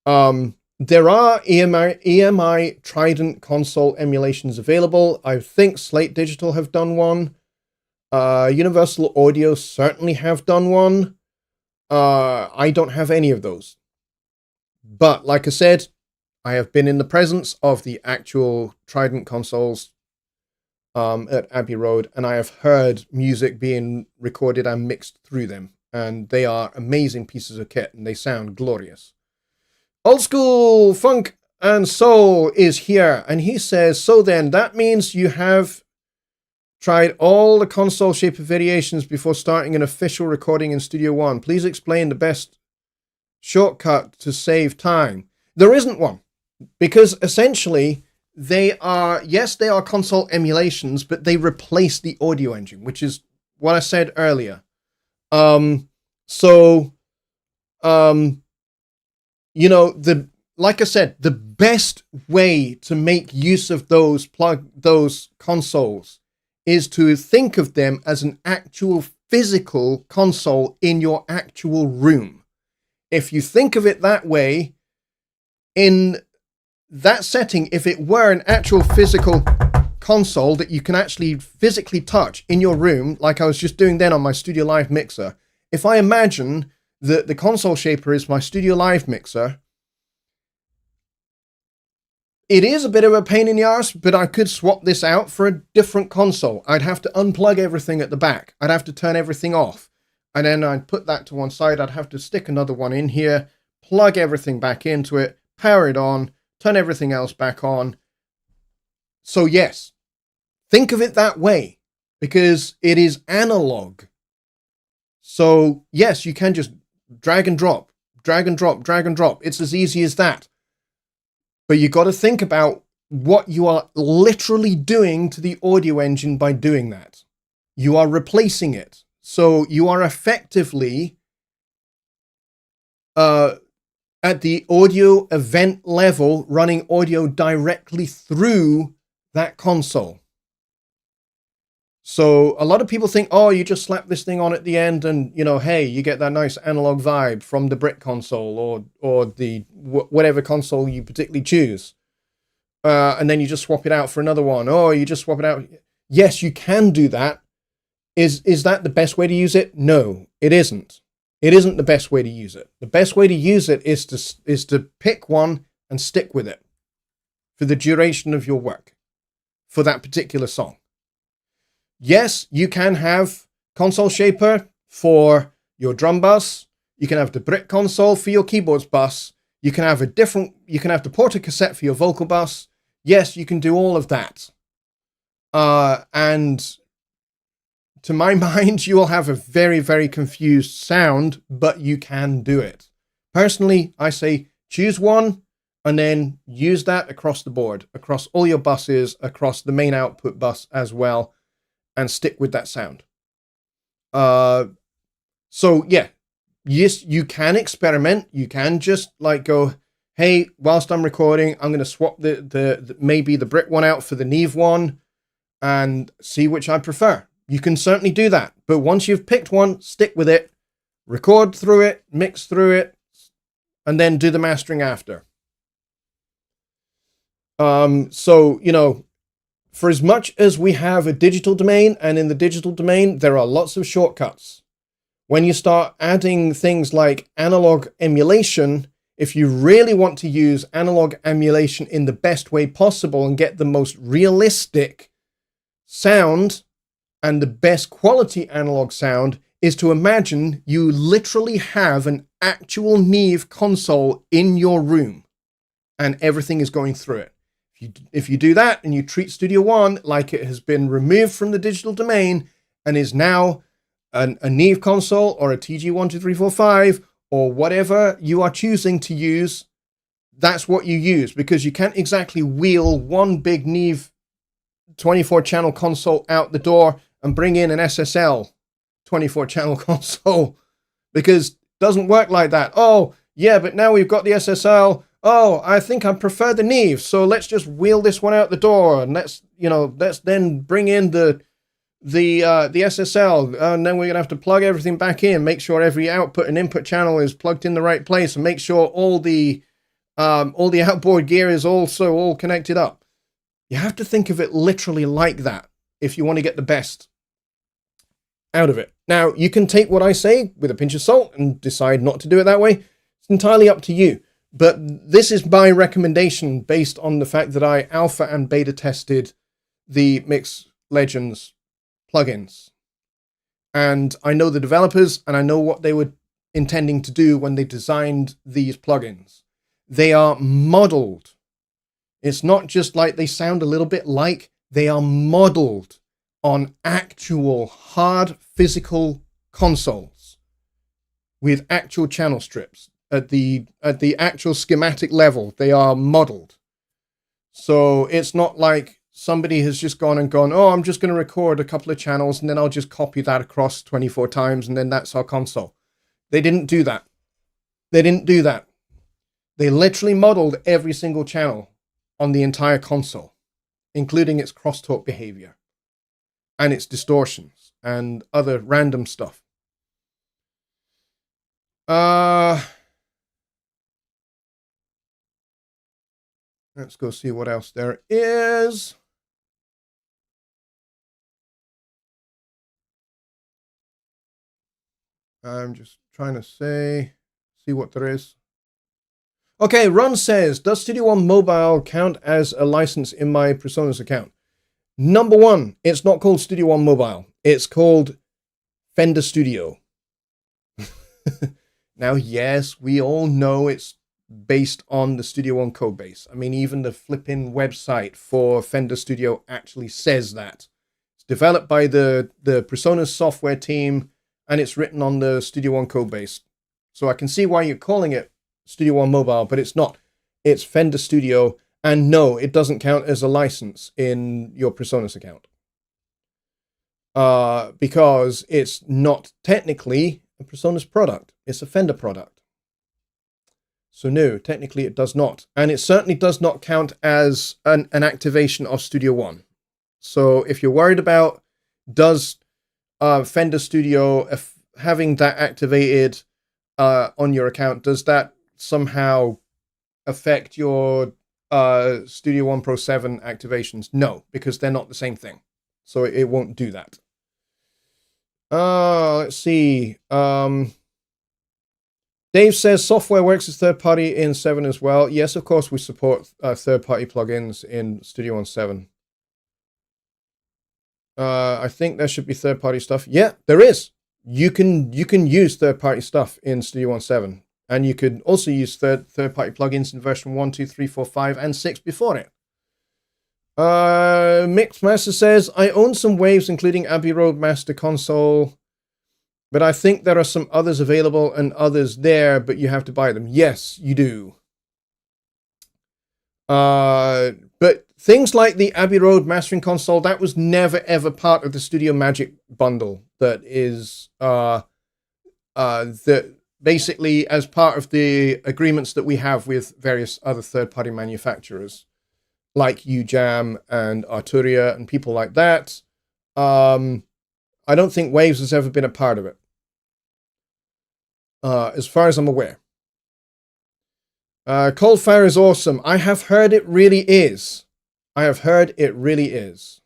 there are EMI Trident console emulations available. I think Slate Digital have done one. Universal Audio certainly have done one. I don't have any of those. But like I said, I have been in the presence of the actual Trident consoles at Abbey Road, and I have heard music being recorded and mixed through them. And they are amazing pieces of kit, and they sound glorious. Old School Funk and Soul is here, and he says, so then, that means you have tried all the console shaper variations before starting an official recording in Studio One. Please explain the best shortcut to save time. There isn't one, because essentially they are console emulations, but they replace the audio engine, which is what I said earlier. Like I said, the best way to make use of those consoles is to think of them as an actual physical console in your actual room. If you think of it that way, in that setting, if it were an actual physical console that you can actually physically touch in your room, like I was just doing then on my Studio Live mixer, if I imagine that the console shaper is my Studio Live mixer, it is a bit of a pain in the arse, but I could swap this out for a different console. I'd have to unplug everything at the back. I'd have to turn everything off. And then I'd put that to one side. I'd have to stick another one in here, plug everything back into it, power it on, turn everything else back on. So yes, think of it that way, because it is analog. So yes, you can just drag and drop, drag and drop, drag and drop. It's as easy as that. But you got to think about what you are literally doing to the audio engine by doing that. You are replacing it. So you are effectively at the audio event level running audio directly through that console. So a lot of people think, oh, you just slap this thing on at the end and, hey, you get that nice analog vibe from the Brit console or the whatever console you particularly choose. And then you just swap it out for another one. Or you just swap it out. Yes, you can do that. Is that the best way to use it? No, it isn't. It isn't the best way to use it. The best way to use it is to pick one and stick with it for the duration of your work for that particular song. Yes, you can have console shaper for your drum bus. You can have the Brit console for your keyboards bus. You can have the porta cassette for your vocal bus. Yes, you can do all of that. And to my mind, you will have a very, very confused sound, but you can do it. Personally, I say choose one and then use that across the board, across all your buses, across the main output bus as well, and stick with that sound. So yeah, yes, you can experiment. You can just like go, hey, whilst I'm recording, I'm going to swap the maybe the Brit one out for the Neve one and see which I prefer. You can certainly do that. But once you've picked one, stick with it, record through it, mix through it, and then do the mastering after. So, you know, for as much as we have a digital domain, and in the digital domain, there are lots of shortcuts. When you start adding things like analog emulation, if you really want to use analog emulation in the best way possible and get the most realistic sound and the best quality analog sound, is to imagine you literally have an actual Neve console in your room and everything is going through it. If you do that and you treat Studio One like it has been removed from the digital domain and is now a Neve console or a TG12345 or whatever you are choosing to use, that's what you use, because you can't exactly wheel one big Neve 24-channel console out the door and bring in an SSL 24-channel console, because it doesn't work like that. Oh, yeah, but now we've got the SSL. Oh, I think I prefer the Neve, so let's just wheel this one out the door, and let's then bring in the SSL, and then we're gonna have to plug everything back in, make sure every output and input channel is plugged in the right place, and make sure all the outboard gear is also all connected up. You have to think of it literally like that if you want to get the best out of it. Now, you can take what I say with a pinch of salt and decide not to do it that way. It's entirely up to you. But this is my recommendation based on the fact that I alpha and beta tested the Mix Legends plugins. And I know the developers, and I know what they were intending to do when they designed these plugins. They are modeled. It's not just like they sound a little bit like, they are modeled on actual hard physical consoles with actual channel strips. At the actual schematic level, they are modeled. So it's not like somebody has just gone, oh, I'm just going to record a couple of channels and then I'll just copy that across 24 times and then that's our console. They didn't do that. They literally modeled every single channel on the entire console, including its crosstalk behavior and its distortions and other random stuff. Let's go see what else there is. I'm just trying to see what there is. Okay, Ron says, does Studio One Mobile count as a license in my Presonus account? Number one, it's not called Studio One Mobile. It's called Fender Studio. Now, yes, we all know it's based on the Studio One code base. I mean, even the flipping website for Fender Studio actually says that. It's developed by the Presonus software team, and it's written on the Studio One code base. So I can see why you're calling it Studio One Mobile, but it's not. It's Fender Studio, and no, it doesn't count as a license in your Presonus account. Because it's not technically a Presonus product. It's a Fender product. So no, technically it does not. And it certainly does not count as an activation of Studio One. So if you're worried about does Fender Studio, having that activated on your account, does that somehow affect your Studio One Pro 7 activations? No, because they're not the same thing. So it won't do that. Let's see. Dave says software works as third-party in 7 as well. Yes, of course, we support third-party plugins in Studio One 7. I think there should be third-party stuff. Yeah, there is. you can use third-party stuff in Studio One 7, and you could also use third-party plugins in version 1, 2, 3, 4, 5, and 6 before it. Mixmaster says, I own some Waves, including Abbey Road Master Console, but I think there are some others available and others there, but you have to buy them. Yes, you do. But things like the Abbey Road Mastering Console, that was never ever part of the Studio Magic bundle. That is that basically as part of the agreements that we have with various other third-party manufacturers, like UJAM and Arturia and people like that. I don't think Waves has ever been a part of it, as far as I'm aware. Cold Fire is awesome. I have heard it really is. I have heard it really is.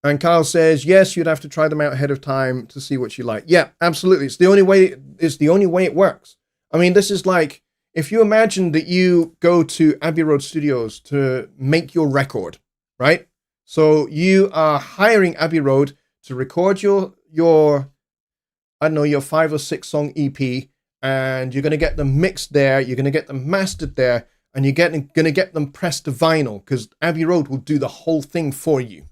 And Kyle says, yes, you'd have to try them out ahead of time to see what you like. Yeah, absolutely. It's the only way it works. I mean, this is like, if you imagine that you go to Abbey Road Studios to make your record, right? So you are hiring Abbey Road to record your I don't know, your 5 or 6 song EP, and you're going to get them mixed there, you're going to get them mastered there, and you're going to get them pressed to vinyl, because Abbey Road will do the whole thing for you.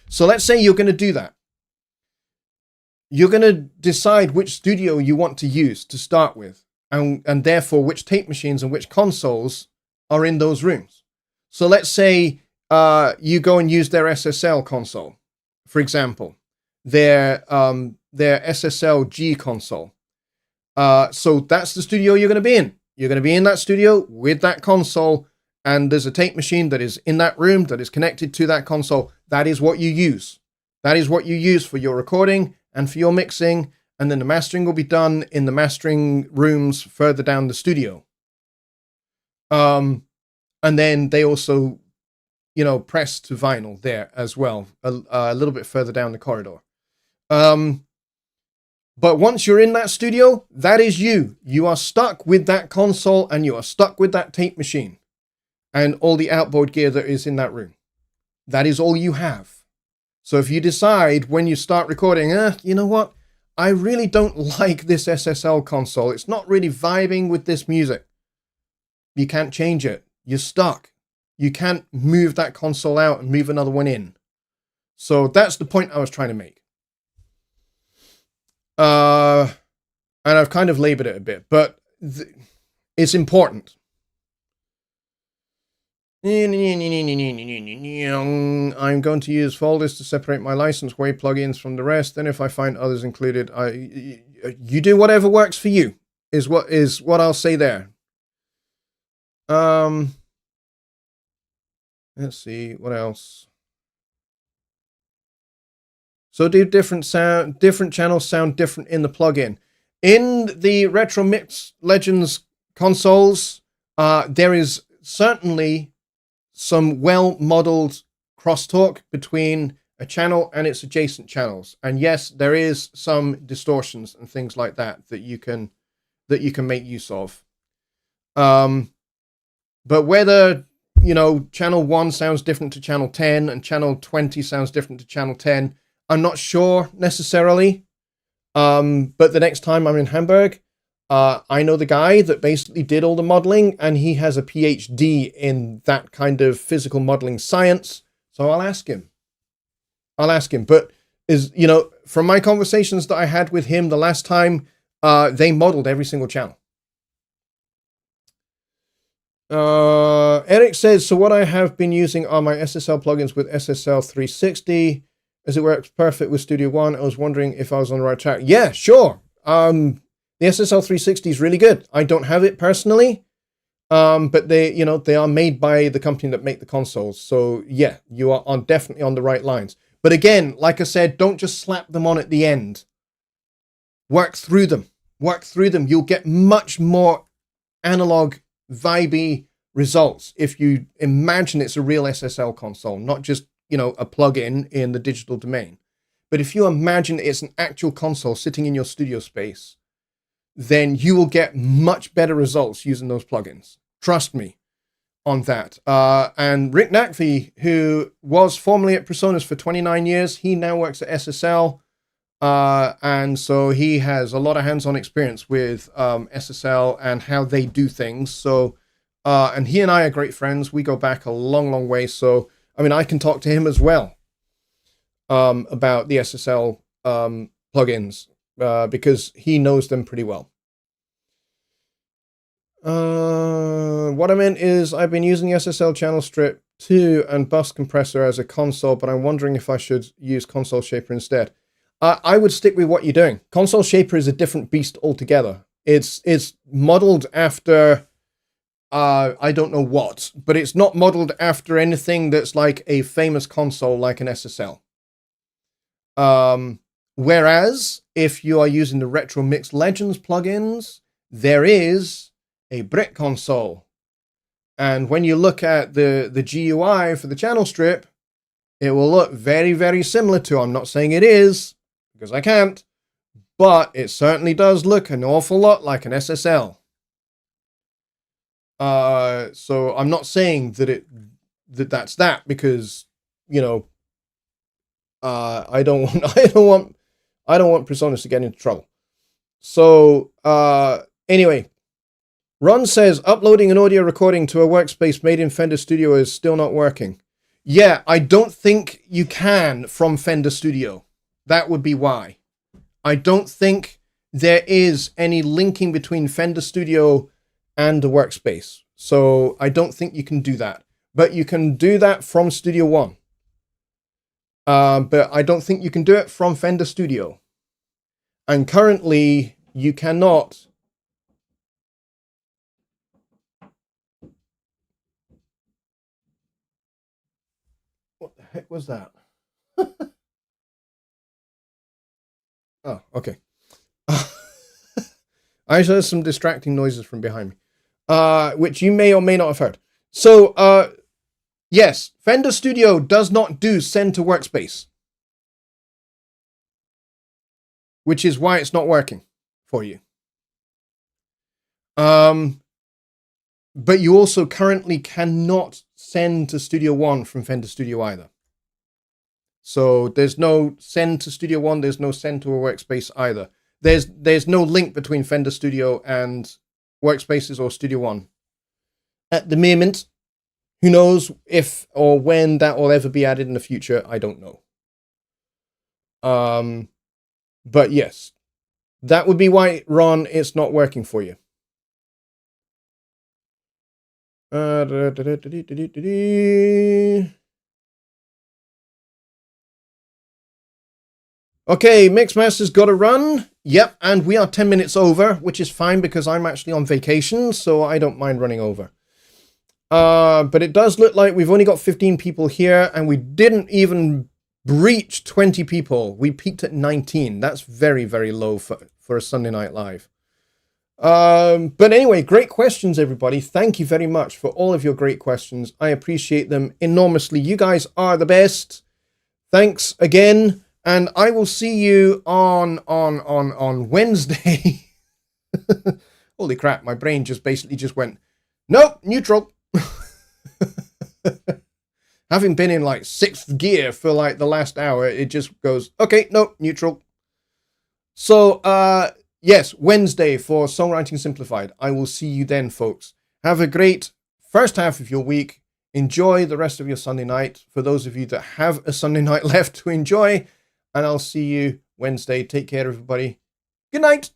So let's say you're going to do that. You're going to decide which studio you want to use to start with, and therefore which tape machines and which consoles are in those rooms. So let's say you go and use their SSL console, for example, their SSL G console. So that's the studio you're going to be in. You're going to be in that studio with that console, and there's a tape machine that is in that room that is connected to that console. That is what you use. That is what you use for your recording and for your mixing, and then the mastering will be done in the mastering rooms further down the studio. And then they also, press to vinyl there as well, a little bit further down the corridor. But once you're in that studio, that is you. You are stuck with that console, and you are stuck with that tape machine and all the outboard gear that is in that room. That is all you have. So if you decide when you start recording, you know what? I really don't like this SSL console. It's not really vibing with this music. You can't change it. You're stuck. You can't move that console out and move another one in. So that's the point I was trying to make. And I've kind of labored it a bit, but it's important. I'm going to use folders to separate my license Wave plugins from the rest. Then if I find others included, you do whatever works for you, is what I'll say there. Let's see, what else? So do different channels sound different in the plugin? In the Retro Mix Legends consoles, there is certainly some well-modeled crosstalk between a channel and its adjacent channels. And yes, there is some distortions and things like that you can make use of. But whether, channel 1 sounds different to channel 10 and channel 20 sounds different to channel 10, I'm not sure necessarily. But the next time I'm in Hamburg, I know the guy that basically did all the modeling, and he has a PhD in that kind of physical modeling science. So I'll ask him. But from my conversations that I had with him the last time, they modeled every single channel. Eric says, so what I have been using are my SSL plugins with SSL 360, as it works perfect with Studio One. I was wondering if I was on the right track. Yeah, sure. The SSL 360 is really good. I don't have it personally, but they are made by the company that make the consoles. So yeah, you are definitely on the right lines. But again, like I said, don't just slap them on at the end. Work through them. You'll get much more analog, vibey results if you imagine it's a real SSL console, not just, a plug-in in the digital domain. But if you imagine it's an actual console sitting in your studio space, then you will get much better results using those plugins. Trust me. on that. And Rick Nakvi, who was formerly at Presonus for 29 years, he now works at SSL. And so he has a lot of hands-on experience with SSL and how they do things. So, and he and I are great friends. We go back a long, long way. So, I mean, I can talk to him as well about the SSL plugins because he knows them pretty well. What I meant is I've been using the SSL channel strip 2 and bus compressor as a console, but I'm wondering if I should use console shaper instead. I would stick with what you're doing. Console shaper is a different beast altogether. It's modeled after I don't know what, but it's not modeled after anything that's like a famous console like an SSL. Whereas if you are using the Retro Mix Legends plugins, there is a brick console. And when you look at the GUI for the channel strip, it will look very, very similar to, I'm not saying it is, because I can't, but it certainly does look an awful lot like an SSL. So I'm not saying that that's that, because, you know, I don't want Presonus to get into trouble. So anyway, Ron says uploading an audio recording to a workspace made in Fender Studio is still not working. Yeah, I don't think you can from Fender Studio. That would be why. I don't think there is any linking between Fender Studio and the workspace. So I don't think you can do that. But you can do that from Studio One. But I don't think you can do it from Fender Studio. And currently, you cannot. What the heck was that? Oh, okay. I heard some distracting noises from behind me, which you may or may not have heard. So, yes, Fender Studio does not do send to workspace, which is why it's not working for you. But you also currently cannot send to Studio One from Fender Studio either. So there's no send to Studio One, there's no send to a workspace either. There's no link between Fender Studio and workspaces or Studio One. At the moment, who knows if or when that will ever be added in the future, I don't know. But yes, that would be why, Ron, it's not working for you. Okay, Mixmaster's got to run. Yep, and we are 10 minutes over, which is fine because I'm actually on vacation, so I don't mind running over. But it does look like we've only got 15 people here, and we didn't even breach 20 people. We peaked at 19. That's very, very low for a Sunday Night Live. But anyway, great questions, everybody. Thank you very much for all of your great questions. I appreciate them enormously. You guys are the best. Thanks again. And I will see you on Wednesday. Holy crap, my brain just basically went, nope, neutral. Having been in like 6th gear for like the last hour, it just goes, okay, nope, neutral. So, yes, Wednesday for Songwriting Simplified. I will see you then, folks. Have a great first half of your week. Enjoy the rest of your Sunday night. For those of you that have a Sunday night left to enjoy, and I'll see you Wednesday. Take care, everybody. Good night.